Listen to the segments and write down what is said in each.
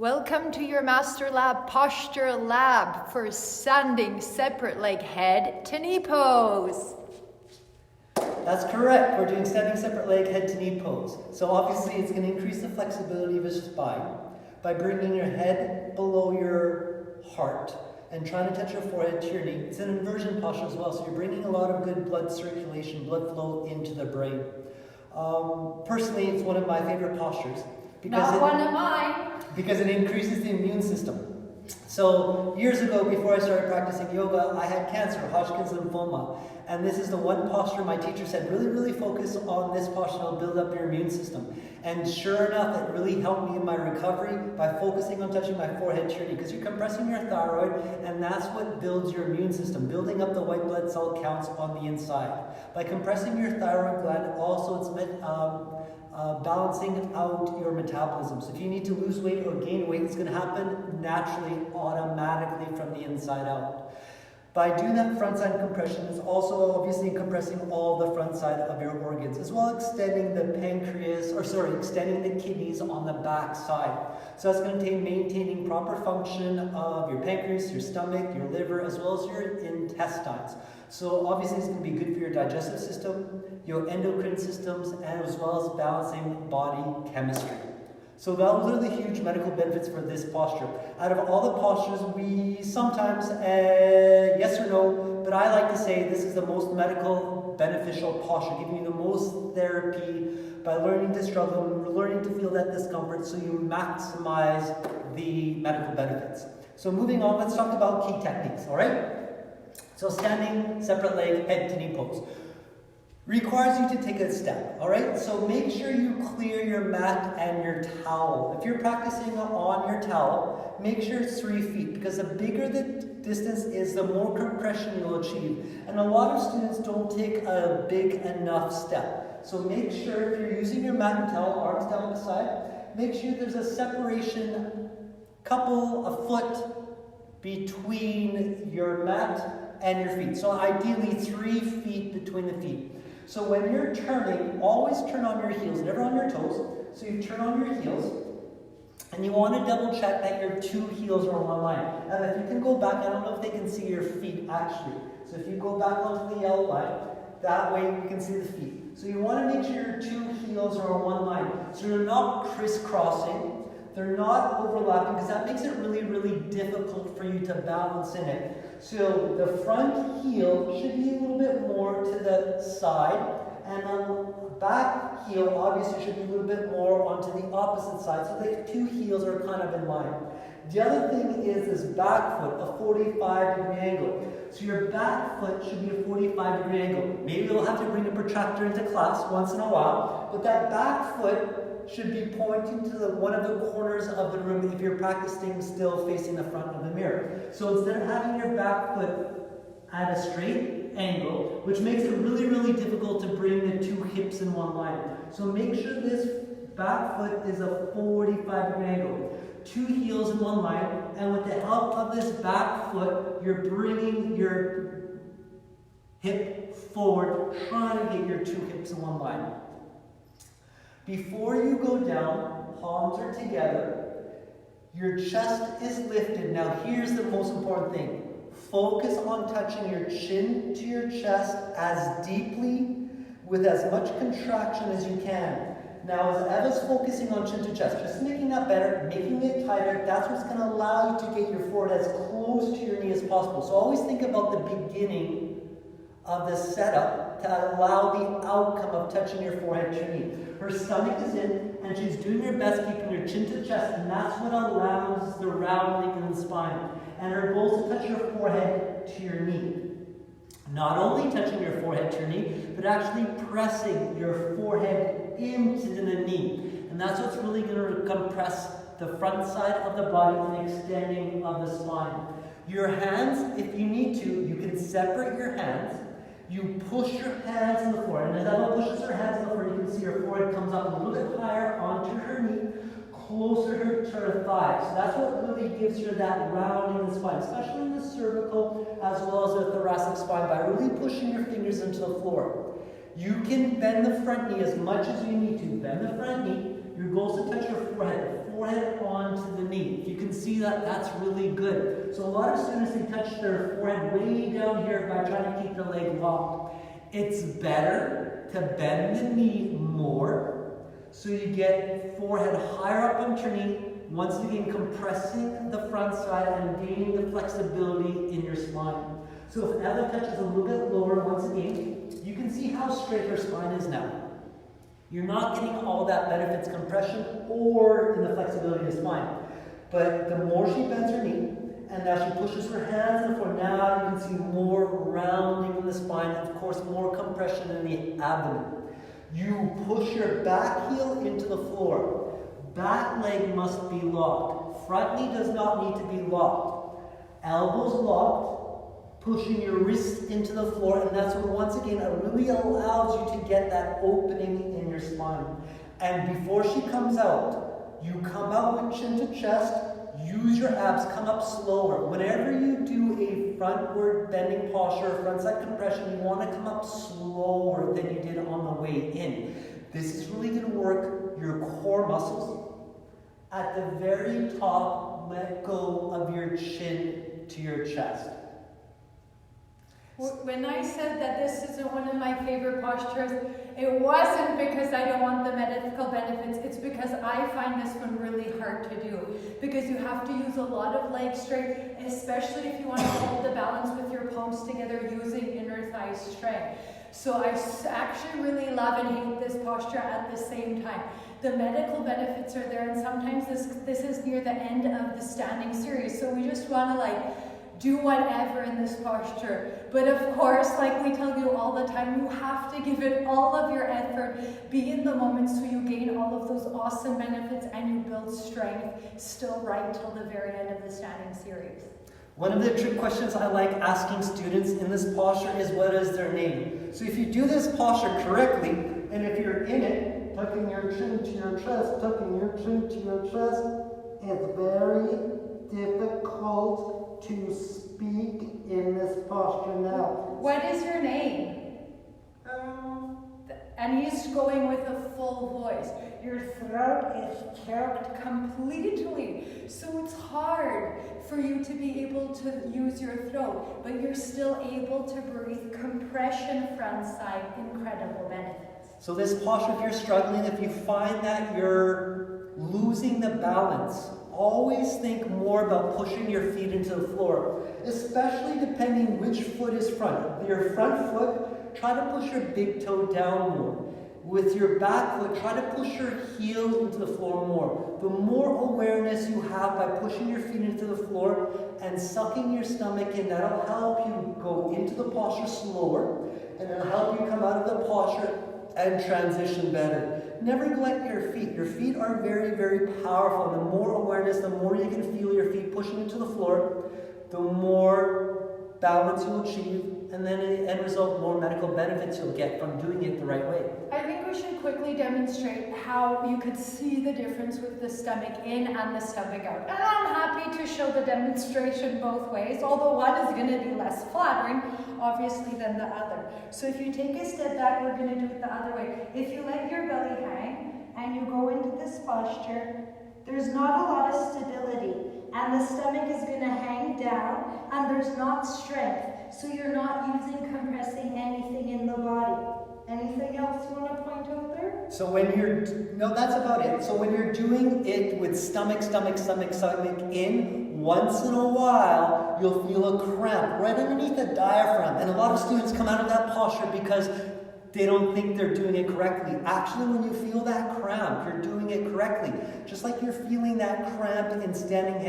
Welcome to your Masterlab Posture Lab for standing separate leg head to knee pose. That's correct. We're doing standing separate leg head to knee pose. So obviously it's going to increase the flexibility of your spine by bringing your head below your heart and trying to touch your forehead to your knee. It's an inversion posture as well, so you're bringing a lot of good blood circulation, blood flow into the brain. Personally, it's one of my favorite postures. Not one of mine. Because it increases the immune system. So years ago, before I started practicing yoga, I had cancer, Hodgkin's lymphoma. And this is the one posture my teacher said, really focus on this posture, it'll build up your immune system. And sure enough, it really helped me in my recovery by focusing on touching my forehead to your knee, because you're compressing your thyroid, and that's what builds your immune system, building up the white blood cell counts on the inside. By compressing your thyroid gland, also it's balancing out your metabolism. So if you need to lose weight or gain weight, it's going to happen naturally, automatically from the inside out. By doing that front side compression, it's also obviously compressing all the front side of your organs, as well as extending the extending the kidneys on the back side. So that's going to take maintaining proper function of your pancreas, your stomach, your liver, as well as your intestines. So obviously it's going to be good for your digestive system, your endocrine systems, and as well as balancing body chemistry. So those are the huge medical benefits for this posture. Out of all the postures, we sometimes, yes or no, but I like to say this is the most medical beneficial posture, giving you the most therapy by learning to struggle, learning to feel that discomfort, so you maximize the medical benefits. So moving on, let's talk about key techniques, all right? So standing separate leg, head to knee pose. Requires you to take a step, all right? So make sure you clear your mat and your towel. If you're practicing on your towel, make sure it's 3 feet, because the bigger the distance is, the more compression you'll achieve. And a lot of students don't take a big enough step. So make sure if you're using your mat and towel, arms down the side, make sure there's a separation, a foot between your mat and your feet. So ideally 3 feet between the feet. So when you're turning, always turn on your heels, never on your toes. So you turn on your heels, and you want to double check that your 2 heels are on one line. And if you can go back, I don't know if they can see your feet actually. So if you go back onto the yellow line, that way you can see the feet. So you want to make sure your 2 heels are on one line. So they're not crisscrossing, they're not overlapping, because that makes it really difficult for you to balance in it. So the front heel should be a little bit more to the side, and the back heel obviously should be a little bit more onto the opposite side, so the 2 heels are kind of in line. The other thing is this back foot, a 45-degree angle. So your back foot should be a 45-degree angle. Maybe you'll have to bring a protractor into class once in a while, but that back foot should be pointing to one of the corners of the room if you're practicing still facing the front of the mirror. So instead of having your back foot at a straight angle, which makes it really difficult to bring the 2 hips in one line. So make sure this back foot is a 45-degree angle. 2 heels in one line, and with the help of this back foot, you're bringing your hip forward, trying to get your 2 hips in one line. Before you go down, palms are together, your chest is lifted. Now here's the most important thing. Focus on touching your chin to your chest as deeply, with as much contraction as you can. Now as Eva's focusing on chin to chest, just making that better, making it tighter, that's what's going to allow you to get your forehead as close to your knee as possible. So always think about the beginning of the setup to allow the outcome of touching your forehead to your knee. Her stomach is in, and she's doing her best keeping her chin to the chest, and that's what allows the rounding in the spine. And her goal is to touch your forehead to your knee. Not only touching your forehead to your knee, but actually pressing your forehead into the knee. And that's what's really going to compress the front side of the body and extending of the spine. Your hands, if you need to, you can separate your hands. You push your hands in the forehead, and as Ella pushes her hands in the forehead, you can see her forehead comes up a little bit higher onto her knee, closer to her thigh. So that's what really gives her that rounding in the spine, especially in the cervical as well as the thoracic spine, by really pushing your fingers into the floor. You can bend the front knee as much as you need to. Bend the front knee. Your goal is to touch your forehead onto the knee. that that's really good. So a lot of students, they touch their forehead way down here by trying to keep the leg locked. It's better to bend the knee more, so you get forehead higher up on your knee, once again compressing the front side and gaining the flexibility in your spine. So if Ella touches a little bit lower, once again, you can see how straight her spine is now. You're not getting all that benefits compression or in the flexibility of the spine. But the more she bends her knee, and now she pushes her hands in the floor, now you can see more rounding in the spine, and of course more compression in the abdomen. You push your back heel into the floor. Back leg must be locked. Front knee does not need to be locked. Elbows locked, pushing your wrist into the floor, and that's what, once again, it really allows you to get that opening in your spine. And before she comes out, you come out with chin to chest, use your abs, come up slower. Whenever you do a frontward bending posture, front side compression, you want to come up slower than you did on the way in. This is really going to work your core muscles. At the very top, let go of your chin to your chest. When I said that this is one of my favorite postures, it wasn't because I don't want the medical benefits. It's because I find this one really hard to do. Because you have to use a lot of leg strength, especially if you want to hold the balance with your palms together using inner thigh strength. So I actually really love and hate this posture at the same time. The medical benefits are there, and sometimes this is near the end of the standing series. So we just want to do whatever in this posture. But of course, like we tell you all the time, you have to give it all of your effort, be in the moment so you gain all of those awesome benefits and you build strength still right till the very end of the standing series. One of the trick questions I like asking students in this posture is, what is their name? So if you do this posture correctly, and if you're in it, tucking your chin to your chest, tucking your chin to your chest, it's very difficult to speak in this posture now. What is your name? And he's going with a full voice. Your throat is choked completely. So it's hard for you to be able to use your throat, but you're still able to breathe. Compression front side, incredible benefits. So this posture, if you're struggling, if you find that you're losing the balance, always think more about pushing your feet into the floor, especially depending which foot is front. Your front foot, try to push your big toe down more. With your back foot, try to push your heel into the floor more. The more awareness you have by pushing your feet into the floor and sucking your stomach in, that'll help you go into the posture slower, and it'll help you come out of the posture and transition better. Never neglect your feet. Your feet are very, very powerful. The more awareness, the more you can feel your feet pushing into the floor, the more balance you'll achieve, and then in the end result, more medical benefits you'll get from doing it the right way. I think we should quickly demonstrate how you could see the difference with the stomach in and the stomach out. And I'm happy to show the demonstration both ways, although one is going to be less flattering, obviously, than the other. So if you take a step back, we're going to do it the other way. If you let your belly hang and you go into this posture, there's not a lot of stability, and the stomach is going to hang down, and there's not strength. So you're not compressing anything in the body. Anything else you want to point out there? So when no, that's about it. So when you're doing it with stomach in, once in a while, you'll feel a cramp right underneath the diaphragm. And a lot of students come out of that posture because they don't think they're doing it correctly. Actually, when you feel that cramp, you're doing it correctly. Just like you're feeling that cramp in standing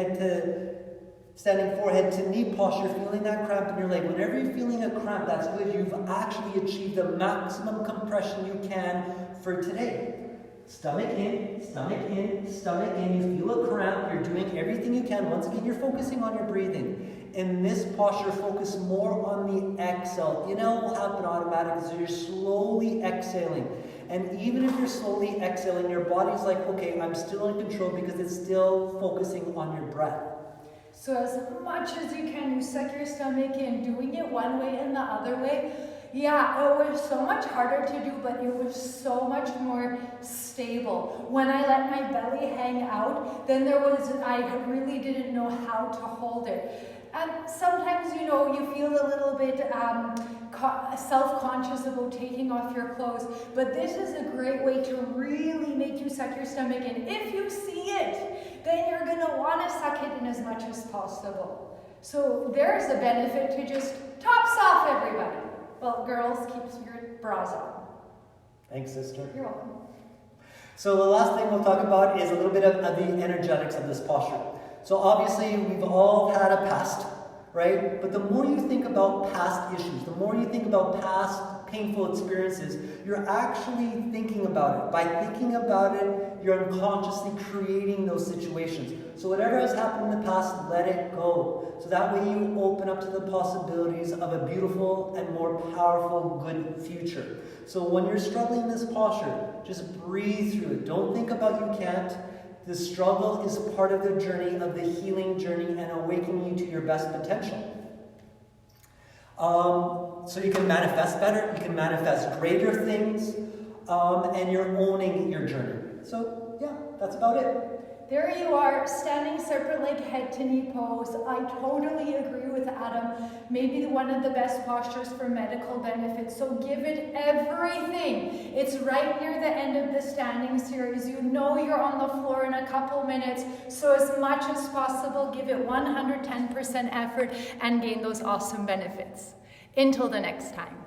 forehead to knee posture, feeling that cramp in your leg. Whenever you're feeling a cramp, that's good. You've actually achieved the maximum compression you can for today. Stomach in, stomach in, stomach in. You feel a cramp. You're doing everything you can. Once again, you're focusing on your breathing. In this posture, focus more on the exhale. You know what will happen automatically, so you're slowly exhaling. And even if you're slowly exhaling, your body's like, okay, I'm still in control because it's still focusing on your breath. So as much as you can, you suck your stomach in, doing it one way and the other way. Yeah, it was so much harder to do, but it was so much more stable. When I let my belly hang out, then I really didn't know how to hold it. And sometimes, you know, you feel a little bit self-conscious about taking off your clothes, but this is a great way to really make you suck your stomach in. If you see it, then you're gonna wanna suck it in as much as possible. So there's a benefit to just tops off, everybody. Well, girls, keep your bras on. Thanks, sister. You're welcome. So the last thing we'll talk about is a little bit of the energetics of this posture. So obviously we've all had a past, right? But the more you think about past issues, the more you think about past painful experiences, you're actually thinking about it. By thinking about it, you're unconsciously creating those situations. So whatever has happened in the past, let it go. So that way you open up to the possibilities of a beautiful and more powerful, good future. So when you're struggling in this posture, just breathe through it. Don't think about you can't. The struggle is part of the journey, of the healing journey, and awakening you to your best potential. So you can manifest better, you can manifest greater things, and you're owning your journey. So yeah, that's about it. There you are, standing serpent leg head to knee pose. I totally agree with Adam. Maybe one of the best postures for medical benefits. So give it everything. It's right near the end of the standing series. You know you're on the floor in a couple minutes. So as much as possible, give it 110% effort and gain those awesome benefits. Until the next time.